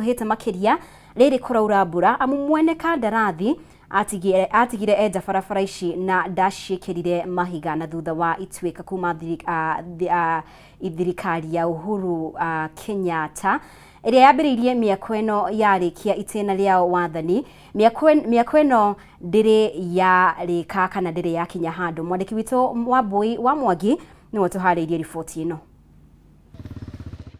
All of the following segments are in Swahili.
Hete makiria riri kuraura mbura amu mwene kandarathi atigire enja barabara ici na ndacikirire mahiga na thutha wa ituika kuma thirikari ya Uhuru Kenyatta iria yambiririe miako ino yarikia itena riao wathani miako ino ndiri ya rika kana ndiri ya kinya handu. Mwandiki witu Wambui wa Mwangi niwe tuhariirie riboti ino.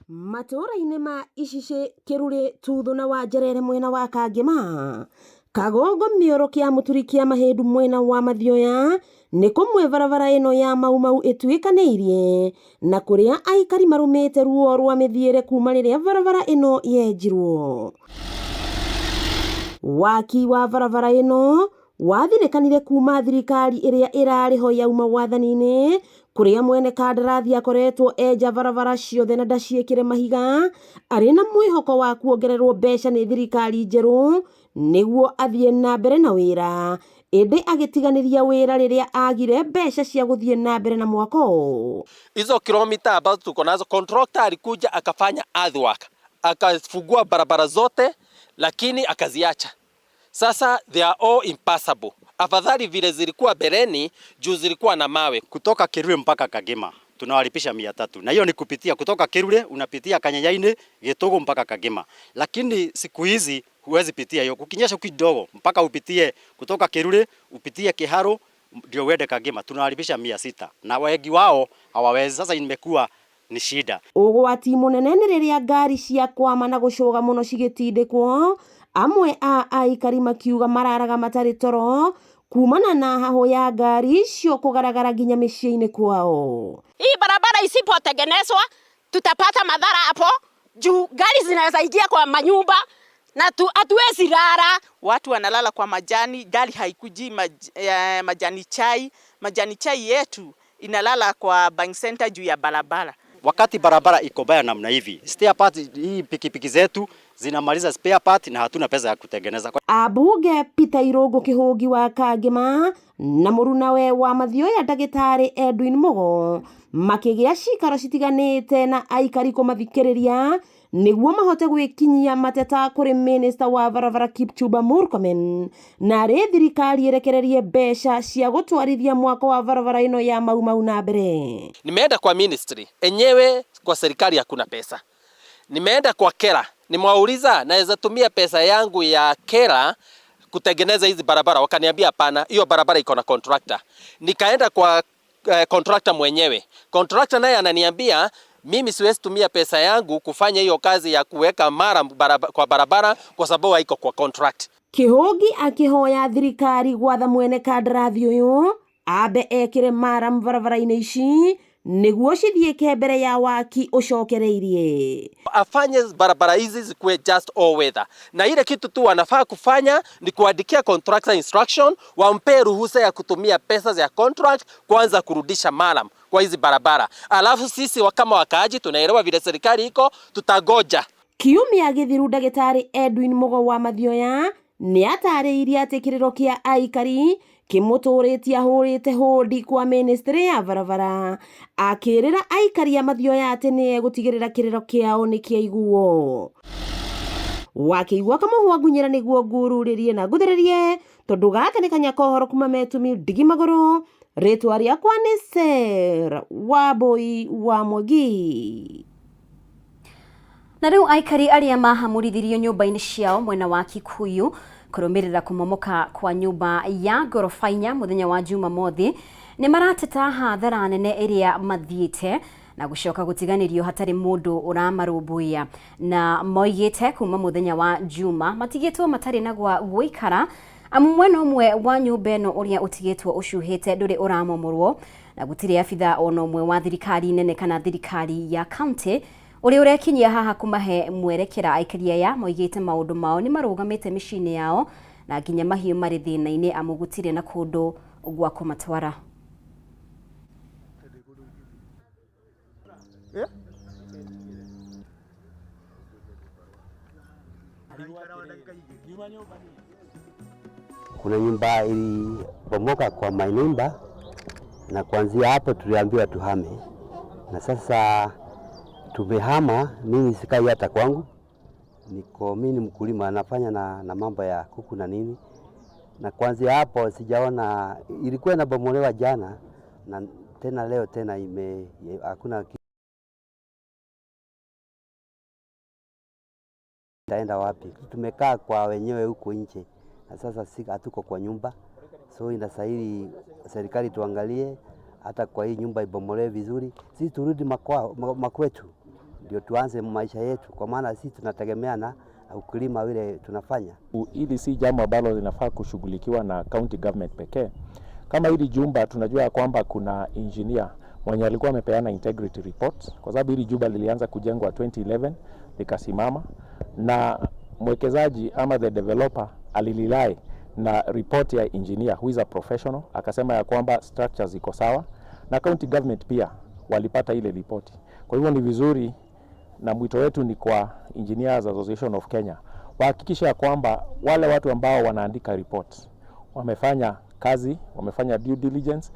Matura-inĩ ma Icice, Kiruri, Tuthu na Wanjerere mwena wa Kangema, Kagongo Mioro kia Muturi kia Mahindu mwena wa Mathioya nĩ kũmwe barabara ĩno ya Mau ĩtuĩkanĩirie na kũrĩa aikari marumĩte ruo rwa mĩthiĩre kuma rĩrĩa barabara ĩno yenjirwo. Waki wa barabara ĩno wathirĩkanire kuma thirikari ĩrĩa ĩrarĩho yauma wathani-inĩ kũrĩa mwene kandarathi akoretwo enja barabara ciothe na ndaciĩkĩre mahiga arĩ na mwĩhoko wa kuongererwo mbeca nĩ thirikari njerũ nĩguo athiĩ na mbere na wĩra, ĩndĩ agĩtiganĩria wĩra rĩrĩa agire mbeca cia gũthiĩ na mbere na mwako. Hizo kilomita ambazo tuko nazo, contractor alikuja akafanya earthwork, akafungua barabara zote lakini akaziacha. Sasa they are all impassable. Afadhali vile zilikuwa bereni juu zilikuwa na mawe. Kutoka Kirure mpaka Kagema tunawalipisha 300, na hiyo ni kupitia kutoka Kirure unapitia Kanyanyaine, Gitugu mpaka Kagema. Lakini siku hizi huwezi pitia hiyo, kukinyesha kidogo mpaka upitie kutoka Kirure upitie Kiharo ndio uende Kagema, tunawalipisha 600 na wengi wao hawawezi. Sasa imekuwa ni shida. Ũgwati mũnene nĩ rĩrĩa ngari cia kwama na gũcoga mũno cigĩtindĩkwo, amwe a aikari makiuga mararaga matarĩ toro kumana na haho ya ngari icio kugaragara nginya mĩciĩ-inĩ kwao. Hii barabara isipotengenezwa tutapata madhara hapo juu gari zinaweza ingia kwa manyumba na hatuwezi lala. Watu wanalala kwa majani, gari haikuji majani chai yetu inalala kwa bank center juu ya barabara. Wakati barabara iko baya namna hivi, spare part hii pikipiki zetu zinamaliza spare part na hatuna pesa ya kutengeneza. Abunge Peter Irũngũ Kĩhũngi wa Kangema na mũrunawe wa Mathioya Ndagĩtarĩ Edwin Mugo makĩgĩa cikaro citiganĩte na aikari kũmathikĩrĩria nĩguo mahote gwĩkinyia mateta kũrĩ minister wa barabara Kipchumba Murkomen na rĩ thirikari ĩrekererie mbeca cia gũtwarithia mwako wa barabara ĩno ya Mau na mbere. Nimeenda kwa ministry enyewe, kwa serikali hakuna pesa. Nimeenda kwa kera, nimewauliza naweza tumia pesa yangu ya kera kutengeneza hizi barabara, wakaniambia hapana, hiyo barabara iko na contractor. Nikaenda kwa contractor mwenyewe, contractor naye ananiambia mimi siwezi tumia pesa yangu kufanya hiyo kazi ya kuweka mara kwa barabara kwa sababu haiko kwa contract. Kĩhũngi akĩhoya thirikari gwatha mwene kandarathi ũyũ ambe ekĩre mara barabara-inĩ ici nĩguo cithiĩke mbere ya waki ũcokereirie. Afanye barabara hizi zikuwe just all weather. Na ile kitu tu wanafaa kufanya ni kuandikia contractor instruction, wampe ruhusa ya kutumia pesa za contract kwanza kurudisha maram kwa hizi barabara. Alafu sisi kama wakaaji tunaelewa vile serikali iko, tutagoja. Kiumia gĩthiru Ndagĩtarĩ Edwin Mugo wa Mathioya nĩ atarĩirie atĩ kĩrĩro kĩa aikari kĩmũtũrĩtie ahũrĩte hũndi kwa ministry ya barabara, akĩrĩra aikari a Mathioya atĩ nĩ egũtigĩrĩra kĩrĩro kĩao nĩ kĩaiguo. Wakĩigua kamũhwa ngunyĩra nĩguo ngururĩrie na nguthĩrĩrie tondũ gaka nĩ kanya kohoro kuma metumi ndigi magũrũ. Rĩtwa rĩakwa nĩ Ser Wambui wa Mwangi. Na rĩu aikari arĩa mahamũrithirio nyũmba-inĩ ciao mwena wa Kikuyu kũrũmĩrĩra kũmomoka kwa nyũmba ya ngoroba 4 mũthenya wa Jumamothi nĩ marateta hathara nene ĩrĩa mathiĩte na gũcoka gũtiganĩrio hatarĩ mũndũ ũramarũmbũiya, na moigĩte kuma mũthenya wa Juma matigĩtwo matarĩ na gwa gũikara amu mwena ũmwe wa nyũmba ĩno ũrĩa ũtigĩtwo ũcuhĩte ndũrĩ ũramomorwo na gũtirĩ abitha ona ũmwe wa thirikari nene kana thirikari ya county ũrĩa ũrekinyia haha kumahe mwerekera. Aikari aya moigĩte maũndũ mao nĩ marũgamĩte mĩciĩ-inĩ yao na nginya mahiũ marĩ thĩna-inĩ amu gũtirĩ na kũndũ gwa kũmatwara. Kuna nyumba ilibomoka kwa nyumba na kuanzia hapo tuliambiwa tuhame, na sasa tumehama. Mimi sikai hata kwangu, mimi mkulima nafanya na mambo ya kuku na nini, na kuanzia hapo sijaona, ilikuwa inabomolewa jana na tena leo tena hakuna taenda wapi. Tumekaa kwa wenyewe huko nje na sasa hatuko kwa nyumba, so inastahili serikali tuangalie hata kwa hii nyumba ibomolewe vizuri, sisi turudi makwetu ndio tuanze maisha yetu, kwa maana sisi tunategemea na ukulima vile tunafanya. Hili si jambo ambalo linafaa kushughulikiwa na county government pekee. Kama hili jumba tunajua kwamba kuna engineer mwenye alikuwa amepeana integrity report, kwa sababu hili jumba lilianza kujengwa 2011 likasimama, na mwekezaji ama the developer alililai na report ya engineer who is a professional, akasema ya kwamba structures ziko sawa, na county government pia walipata ile report. Kwa hivyo ni vizuri, na mwito wetu ni kwa Engineers Association of Kenya wahakikisha ya kwamba wale watu ambao wanaandika reports wamefanya kazi, wamefanya due diligence,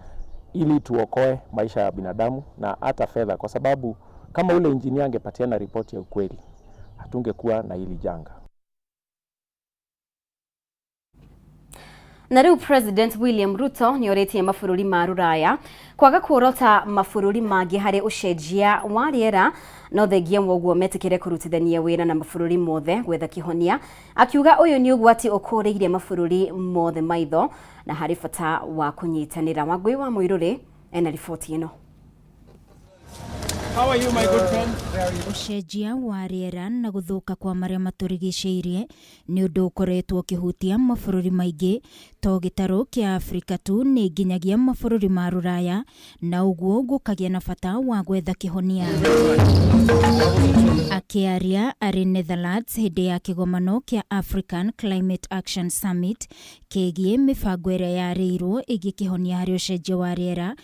ili tuokoe maisha ya binadamu na hata fedha, kwa sababu kama ule engineer angepatiana report ya ukweli hatungekuwa na hili janga. Na riu President William Ruto ni oretie mabũrũri ma rũraya kwaga kuorota mabũrũri mangĩ harĩ ũcenjia wa rĩera no thengia woguo metikire kurutithania wĩra na mabũrũri mothe gwetha kĩhonia, akiuga ũyũ ni ũgwati ũkũrĩire mabũrũri mothe maitho na harĩ bata wa kũnyitanĩra. Wangui wa Mũirũrĩ ena riboti ĩno. How are you, my good friend? Ũcenjia wa rĩera na gũthũka kwa marĩa matũrigicĩirie nĩ ũndũ ũkoretwo ũkĩhutia mabũrũri maingĩ, to gĩtarũ kĩa Afrika tu nĩ nginyagia mabũrũri ma rũraya, na ũguo gũkagĩa na bata wa gwetha kĩhonia. Akĩaria arĩ Netherlands hĩndĩ ya kĩgomano kĩa African Climate Action Summit kĩgiĩ mĩbango ĩrĩa yarĩirwo ĩgiĩ kĩhonia harĩ ũcenjia wa rĩera,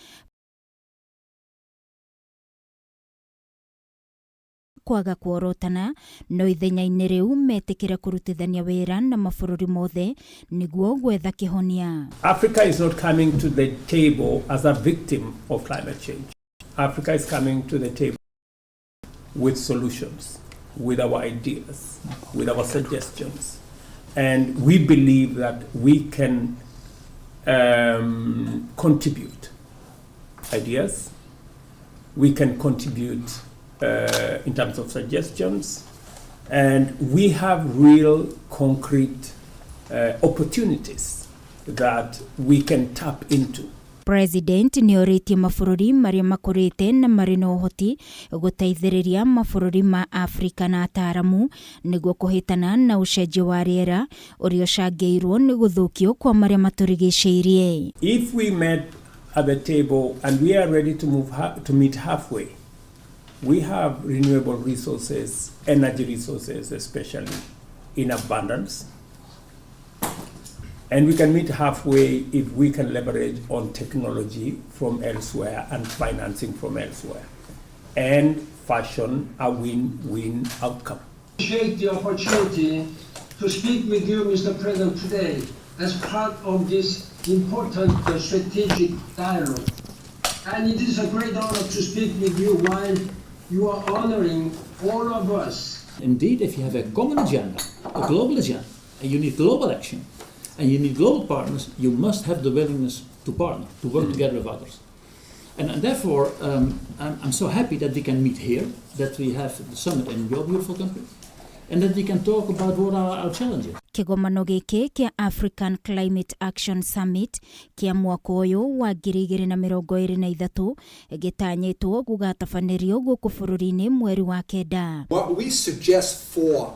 kwaga kuorotana no ithenya-inĩ rĩu metikire kurutithania wĩra na mabũrũri mothe nĩguo gwetha kĩhonia. Africa is not coming to the table as a victim of climate change. Africa is coming to the table with solutions, with our ideas, with our suggestions. And we believe that we can contribute ideas, we can contribute in terms of suggestions, and we have real concrete opportunities that we can tap into. President nĩ oritie mabũrũri marĩa makũrĩte na marĩ na ũhoti gũteithĩrĩria mabũrũri ma Afrika na ataaramu nĩguo kũhĩtana na ũcenjia wa rĩera ũrĩa ũcangĩirwo nĩ gũthũkio kwa marĩa matũrigicĩirie. If we met at the table and we are ready to meet halfway, we have renewable resources, energy resources especially, in abundance. And we can meet halfway if we can leverage on technology from elsewhere and financing from elsewhere and fashion a win-win outcome. I appreciate the opportunity to speak with you, Mr. President, today as part of this important strategic dialogue. And it is a great honor to speak with you while you are honoring all of us. Indeed, if you have a common agenda, a global agenda, and you need global action, and you need global partners, you must have the willingness to partner, to work together with others. And therefore, I'm so happy that we can meet here, that we have the summit in your beautiful country, and that we can talk about what are our challenges. Kĩgomano gĩkĩ kĩa African Climate Action Summit kĩa mwaka ũyũ wa 2023 gĩtanyĩtwo gũgatabanĩrio gũkũ bũrũri-inĩ mweri wa kenda. What we suggest for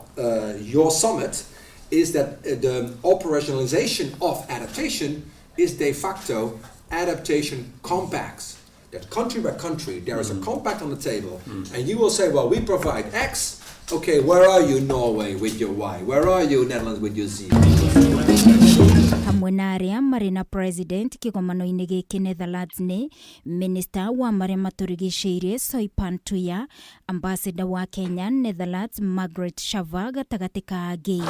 your summit is that the operationalization of adaptation is de facto adaptation compacts. That country by country, there is a compact on the table, and you will say, well, we provide X. Okay, where are you, Norway, with your Y? Where are you, Netherlands, with your Z? Hamwe na arĩa marĩ na president kĩgomano-inĩ gĩkĩ Netherlands nĩ Minister wa marĩa matũrigicĩirie Soipan Tuya, Ambassador wa Kenya Netherlands Margaret Shava gatagatĩ ka angĩ.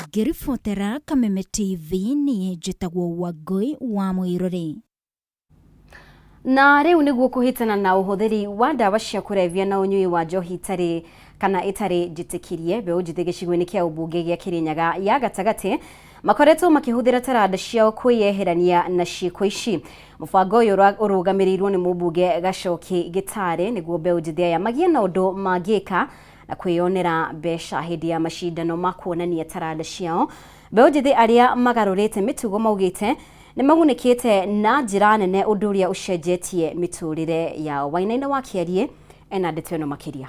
Ngĩribotera Kameme TV niĩ njĩtagwo Wangui wa Mũirũrĩ. Na rĩu nĩguo kũhĩtana na ũhũthĩri wa ndawa cia kũrebia na ũnyui wa njohi itarĩ kana itari njitikirie mbeũ njĩthĩ gĩcigo-inĩ kĩa ũmbunge gĩa Kirinyaga ya gatagati makoretwo makĩhũthĩra taranda ciao kwĩyeherania na ciĩko ici. Mũbango ũyũ ũrũgamĩrĩirwo nĩ mũmbunge Gacoki Gitare nĩguo mbeũ njĩthĩ aya magĩe na ũndũ mangĩka na kwĩyonera mbeca hĩndĩ ya macindano ma kuonania taranda ciao. Mbeũ njĩthĩ arĩa magarũrĩte mĩtugo maugĩte nĩ magunĩkĩte na njĩra nene ũndũ ũrĩa ũcenjetie mĩtũrĩre yao. Wainaina wa Kĩarie ena ndeto ĩno makĩria.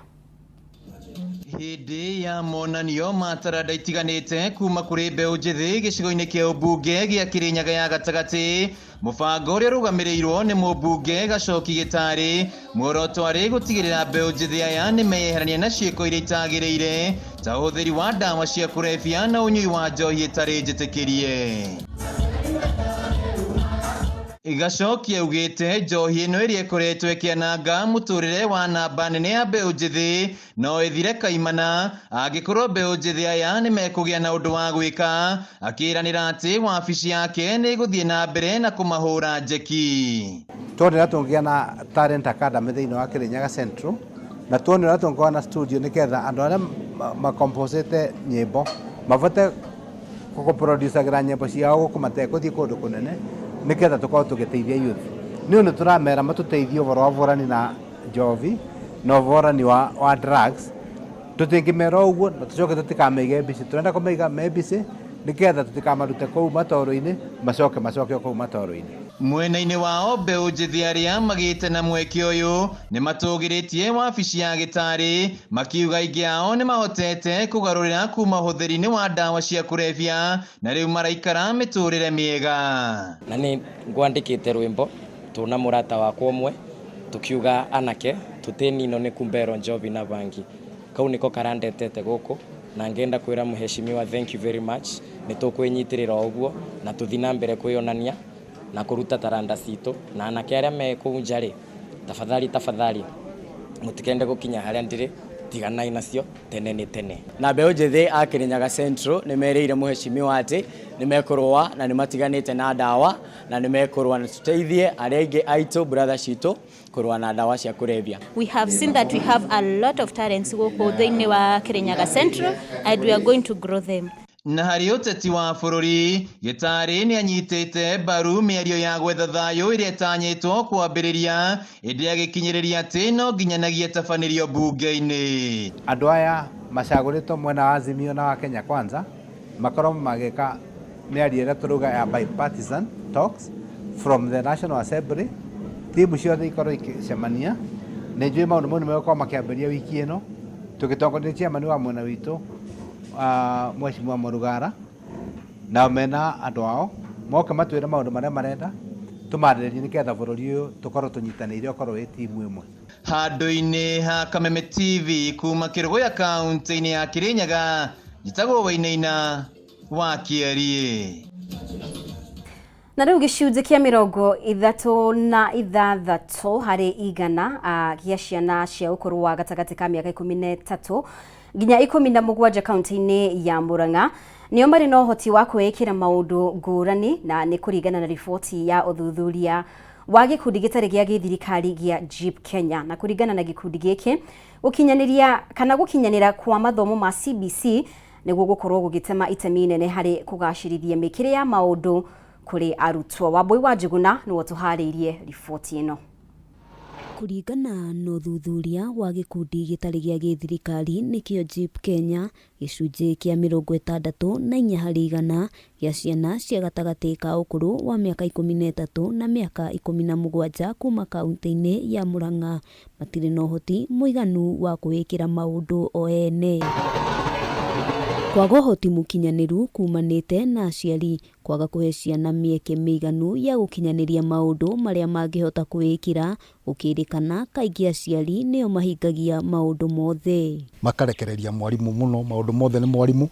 Hĩndĩ ya monanio ma taranda itiganĩte kuma kũrĩ mbeũ njĩthĩ gĩcigo-inĩ kĩa ũmbunge gĩa Kirinyaga ya gatagati, mũbango ũrĩa ũrũgamĩrĩirwo nĩ mũmbunge Gacoki Gitare muoroto arĩ gũtigĩrĩra mbeũ njĩthĩ aya nĩ meyeherania na ciĩko iria itagĩrĩire ta ũhũthĩri wa ndawa cia kũrebia na ũnyui wa njohi ĩtarĩ njĩtĩkĩrie. Gacoki augĩte njohi ĩno ĩrĩa ĩkoretwo ĩkĩananga mũtũrĩre wa namba nene ya mbeũ njĩthĩ no ĩthire kaimana angĩkorwo mbeũ njĩthĩ aya nĩ mekũgĩa na ũndũ wa gwĩka, akĩranĩra atĩ wabici yake nĩ ĩgũthiĩ na mbere na kũmahũra njeki. Tuonera tũngĩa na Talent Academy thĩinĩ wa Kirinyaga Central na tuonera tũngĩa na studio nĩgetha andũ arĩa makomposete nyĩmbo mabote gũproducagĩra nyĩmbo ciao gũkũ mategũthiĩ kũndũ kũnene nĩgetha tũkorwo tũgĩteithia youth. Nĩ ũndũ tũramera matũteithie ũhoro wa ũhũrani na njovi na ũhũrani wa drugs. Tũtingĩmera ũguo na tũcoke tũtikameige mbici, tũrenda kũmaiga me mbici nĩgetha tũtikamarute kũu matoro-inĩ macoke kũu matoro-inĩ. Mwena-inĩ wao mbeũ njĩthĩ arĩa magĩte na mweke ũyũ nĩ matũgĩrĩtie wabici ya Gitare makiuga aingĩ ao nĩ mahotete kũgarũrĩra kuma ũhũthĩri-inĩ wa ndawa cia kũrebia na rĩu maraikara mĩtũrĩre mĩega. Na nĩ ngwandĩkĩte rwĩmbo tuna mũrata wakwa ũmwe tukiuga anake tũtĩninwo nĩ kumbero njovi na bangi. Kau nĩko karandetete gũkũ na ngenda kwĩra mũheshimiwa thank you very much. Nĩ tũkwĩnyitĩrĩra ũguo na tũthiĩ na mbere kwĩyonania na kuruta taranda citũ na anake arĩa me kũu nja rĩ, tafadhali mũtikende gũkinya harĩa ndĩrĩ, tiganai nacio tene nĩ tene. Na mbeũ njĩthĩ a Kirinyaga Central nĩ merĩire mũheshimiwa atĩ nĩ mekũrũa na nĩ matiganĩte na ndawa na nĩ mekũrũa na tũteithie arĩa aingĩ aitũ brother citũ kũrũa na ndawa cia kũrebia. We have seen that we have a lot of talents gũkũ thĩinĩ wa Kirinyaga Central and we are going to grow them. Na harĩ ũteti wa bũrũri, Gitare nĩ anyitĩte mbaru mĩario ya gwetha thayũ ĩrĩa ĩtanyĩtwo kwambĩrĩria hĩndĩ agĩkinyĩrĩria atĩ no nginyanagia tabanĩrio mbunge-inĩ. Andũ aya macagũrĩtwo mwena wa Azimio na wa Kenya Kwanza makorwo magĩka mĩario ĩrĩa tũruga ya bipartisan talks from the National Assembly. Timu ciothe ikorwo ikĩcemania. Nĩ njũĩ maũndũ mau nĩ megũkorwo makĩambĩrĩria wiki ĩno tũgĩtongoria chairman wa mwena witũ Mheshimiwa Morugara na mena andũ ao moke matwĩre maũndũ marĩa marenda tũmarĩrĩrie nĩgetha bũrũri ũyũ tũkorwo tũnyitanĩire ũkorwo wĩ timu ĩmwe. Handũ-inĩ ha Kameme TV kuma Kĩrũgũya kaunti-inĩ ya Kirinyaga, njĩtagwo Wainaina wa Kĩarie. Na rĩu gĩcunjĩ kĩa 36 harĩ igana gĩa ciana cia ũkũrũ wa gatagatĩ ka mĩaka 13 nginya 17 kaunti-inĩ ya Murang'a nĩo marĩ na ũhoti wa kwĩĩkĩra maũndũ ngũrani, na nĩ kũringana na riboti ya ũthuthuria wa gĩkundi gĩtarĩ gĩa gĩthirikari gĩa JIP Kenya. Na kũringana na gĩkundi gĩkĩ gũkinyanĩra kwa mathomo ma CBC nĩguo gũkorwo gũgĩtema itemi nene harĩ kũgacĩrithia mĩkĩre ya maũndũ kũrĩ arutwo. Wambui wa Njuguna nĩwe tũharĩirie riboti ĩno. Kũringana na ũthuthuria wa gĩkundi gĩtarĩ gĩa gĩthirikari nĩkĩo JIP Kenya, gĩcunjĩ kĩa 64 harĩ igana gĩa ciana cia gatagatĩ ka ũkũrũ wa mĩaka 13 na mĩaka 17 kuma kaunti-inĩ ya Murang'a matirĩ na ũhoti mũiganu wa kwĩĩkĩra maũndũ o ene. Kwaga ũhoti mũkinyanĩru kumanĩte na aciari kwaga kũhe ciana mĩeke mĩiganu ya gũkinyanĩria maũndũ marĩa mangĩhota kwĩĩkĩra, gũkĩrĩkana kaingĩ aciari nĩo mahingagia maũndũ mothe. Makarekereria mwarimũ mũno, maũndũ mothe nĩ mwarimũ.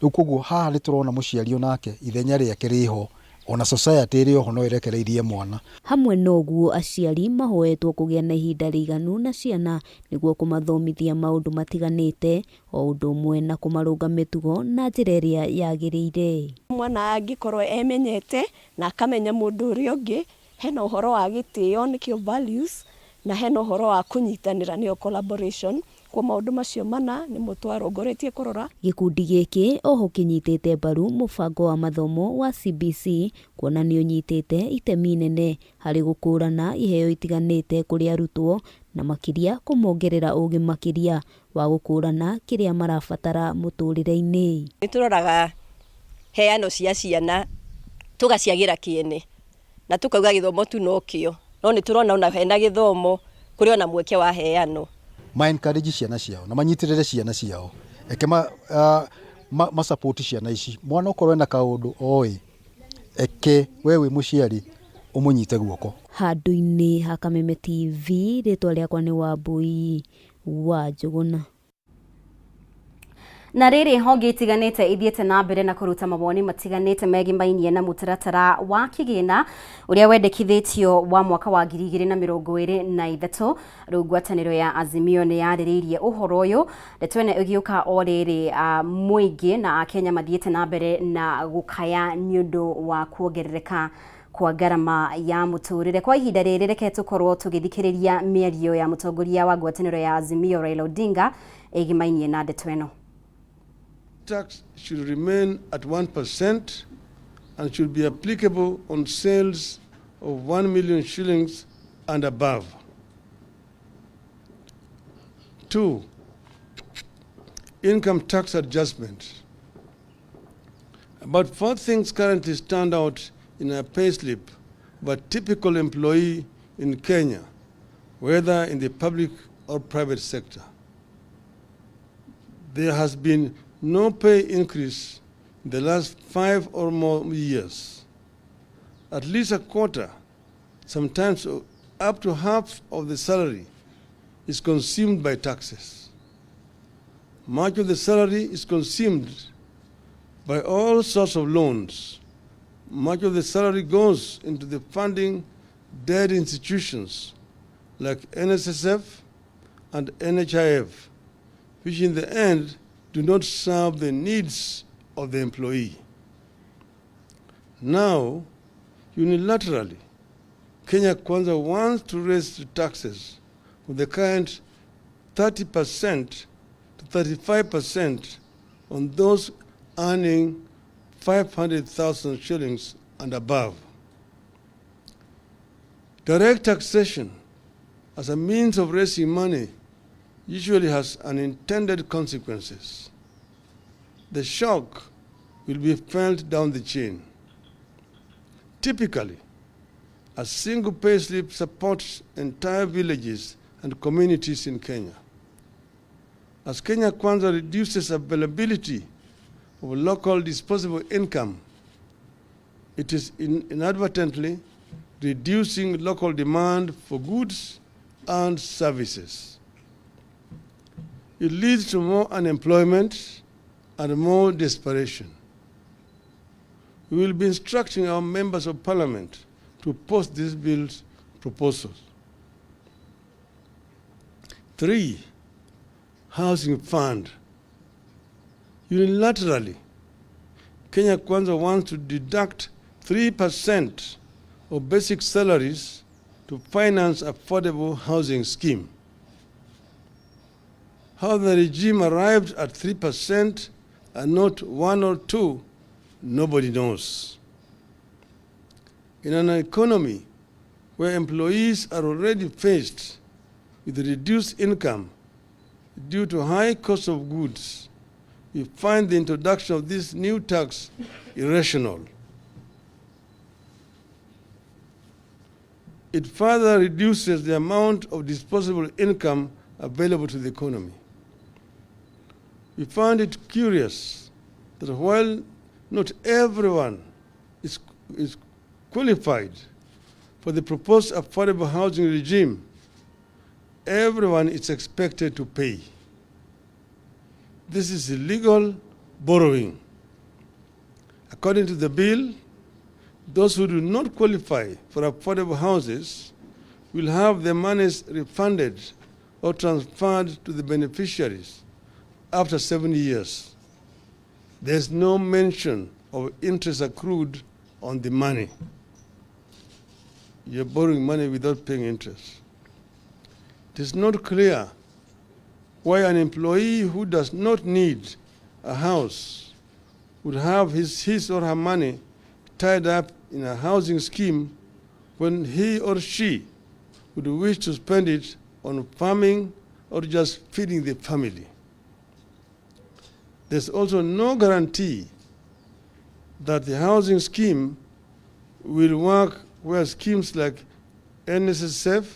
Rĩu koguo haha nĩtũrona mũciari onake ithenya rĩake rĩho, ona society ĩrĩ oho no ĩrekereirie mwana. Hamwe noguo aciari mahoetwo kũgĩa na ihinda rĩiganu na ciana nĩguo kũmathomithia maũndũ matiganĩte, o ũndũ ũmwe na kũmarũnga mĩtugo na njĩra ĩrĩa yagĩrĩire. Mwana angĩkorwo emenyete na akamenya mũndũ ũrĩa ũngĩ, hena ũhoro wa gĩtĩo nĩkĩo values, na hena ũhoro wa kũnyitanĩra nĩyo collaboration, kwa maundu macio mana nĩ mutwarongoretie kurora. Gikundi giki oho kinyitite mbaru mubango wa mathomo wa CBC kuona ni unyitite itemi nene hari gukurana iheo itiganite kuri arutwo na makiria kumongerera ugi makiria wa gukurana kiria marabatara muturire-ini. Nituroraga heano cia ciana tugaciagira kiene na tukauga githomo tu no kio no ni turona ona hena githomo kuri ona mweke wa heano ma encourage ciana ciao na manyitirire ciana ciao eke ma support ciana ici mwana ukorwe na kaundu oi eke wewe muciari umunyite guoko. Handu-ini ha Kameme TV ritwa riakwa ni Wambui wa Njuguna. Na riri honge itiganite ithiete na mbere na kuruta mawoni matiganite megimainie na mutaratara wa kigina uria wendekithitio wa mwaka wa 2023 riu ngwataniro ya Azimio ni yaririirie uhoro uyu ndetwene ugiuka o riri muingi na Kenya mathiete na mbere na gukaya niundu wa kuongerereka kwa garama ya muturire. Kwa ihinda riri reke tukorwo tugithikiriria mĩario ya mutongoria wa ngwataniro ya Azimio Raila Odinga igimainie na ndetweno. Tax should remain at 1% and should be applicable on sales of 1 million shillings and above. 2. Income tax adjustment. About 4 things currently stand out in a payslip of a typical employee in Kenya, whether in the public or private sector. There has been no pay increase in the last 5 or more years. At least a quarter, sometimes up to half of the salary is consumed by taxes. Much of the salary is consumed by all sorts of loans. Much of the salary goes into the funding dead institutions like NSSF and NHIF, which in the end do not serve the needs of the employee. Now, unilaterally, Kenya Kwanza wants to raise the taxes from the current 30% to 35% on those earning 500,000 shillings and above. Direct taxation as a means of raising money usually has unintended consequences. The shock will be felt down the chain. Typically, a single payslip supports entire villages and communities in Kenya. As Kenya Kwanza reduces availability of local disposable income, it is inadvertently reducing local demand for goods and services. It leads to more unemployment and more desperation. We will be instructing our members of parliament to post this bill's proposals. 3, housing fund. Unilaterally, Kenya Kwanza wants to deduct 3% of basic salaries to finance affordable housing scheme. How the regime arrived at 3% and not 1 or 2, nobody knows. In an economy where employees are already faced with reduced income due to high cost of goods, we find the introduction of this new tax irrational. It further reduces the amount of disposable income available to the economy. We find it curious that while not everyone is qualified for the proposed affordable housing regime, everyone is expected to pay. This is illegal borrowing. According to the bill, those who do not qualify for affordable houses will have their monies refunded or transferred to the beneficiaries after 7 years. There's no mention of interest accrued on the money. You're borrowing money without paying interest. It is not clear why an employee who does not need a house would have his or her money tied up in a housing scheme when he or she would wish to spend it on farming or just feeding the family. There's also no guarantee that the housing scheme will work where schemes like NSSF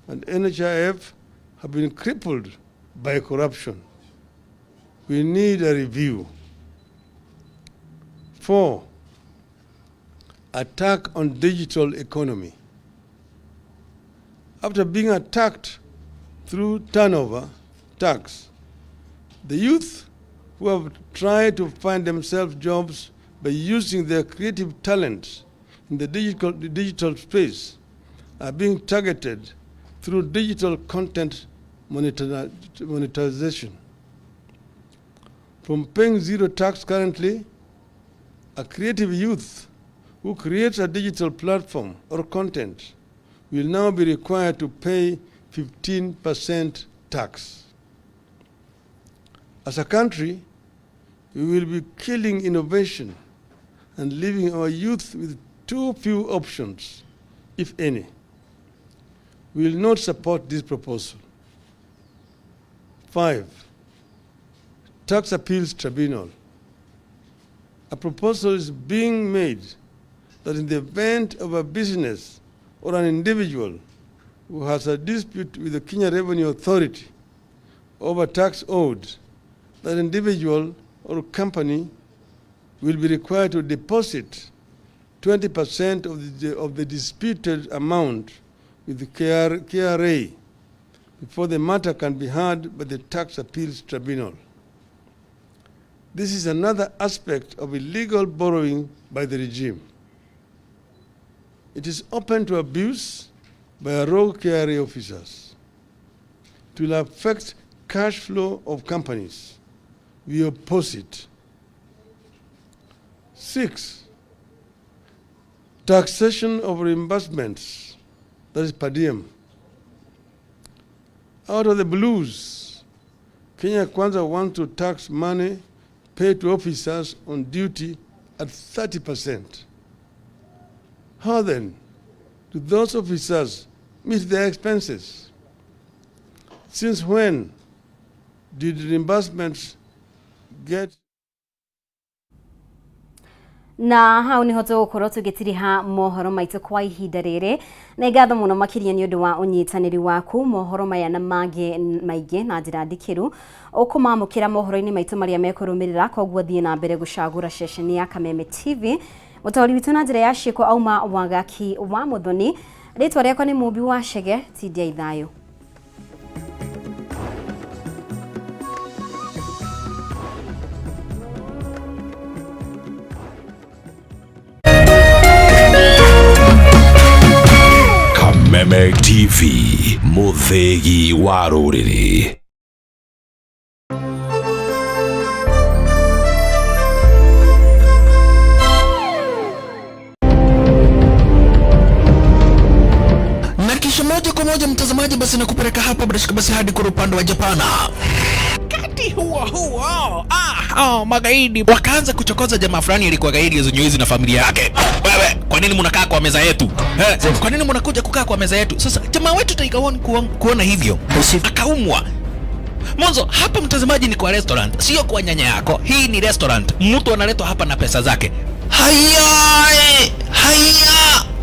and NHIF have been crippled by corruption. We need a review. 4, attack on digital economy. After being attacked through turnover tax, the youth who have tried to find themselves jobs by using their creative talents in the digital space are being targeted through digital content monetization. From paying zero tax currently, a creative youth who creates a digital platform or content will now be required to pay 15% tax. As a country, we will be killing innovation and leaving our youth with too few options, if any. We will not support this proposal. 5, tax appeals tribunal. A proposal is being made that in the event of a business or an individual who has a dispute with the Kenya Revenue Authority over tax owed, that individual or company will be required to deposit 20% of the disputed amount with the KRA before the matter can be heard by the tax appeals tribunal. This is another aspect of illegal borrowing by the regime. It is open to abuse by rogue KRA officers. It will affect cash flow of companies. We oppose it. 6, taxation of reimbursements, that is per diem. Out of the blues, Kenya Kwanza wants to tax money paid to officers on duty at 30%. How then do those officers meet their expenses? Since when did reimbursements get? Na hau niho tugukorwo tugitiriha mohoro maitu kwa ihinda riri na ngatho muno makiria ni undu wa unyitaniri waku mohoro maya na mangĩ maingĩ na njĩra ndikiru ukumamukira mohoro-ini maitu maria mekurumirira koguo thie na mbere gucagura ceceni ya Kameme TV mutori witu na njĩra ya ciĩko auma wagaki wa Muthoni ritwa riakwa ni Mumbi wa Chege tidia ithayo. Kameme TV, muthegi wa rũrĩrĩ. Na kisha moja kwa moja mtazamaji, basi nakupeleka hapa basi hadi kwa upande wa Japana. Kati huo magaidi wakaanza kuchokoza jamaa fulani alikuwa gaidi ya Zunyuizi na familia yake. Wewe, kwa nini mnakaa kwa meza yetu? Kwa nini mnakuja kukaa kwa meza yetu? Sasa jamaa wetu taikawoni kuona hivyo akaumwa. Mwanzo hapa mtazamaji ni kwa restaurant, sio kwa nyanya yako. Hii ni restaurant. Mtu analetwa hapa na pesa zake. Haya!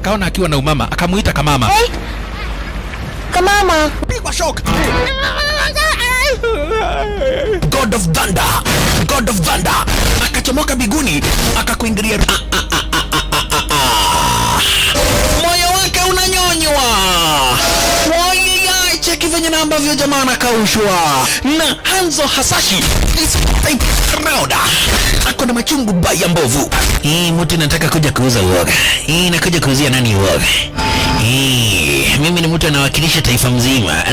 Kaona akiwa na umama, akamuita Kamama. Hey. Kamama, pigwa shock. God of Thunder akachomoka biguni akakuingilia moyo wake unanyonywa. Cheki venye na ambavyo jamaa anakaushwa na Hanzo Hasashi Rauda ako na machungu baya mbovu. Mtu nataka kuja kuuza uoga. Nakuja kuuzia nani uoga? Mimi ni mtu anawakilisha taifa mzima.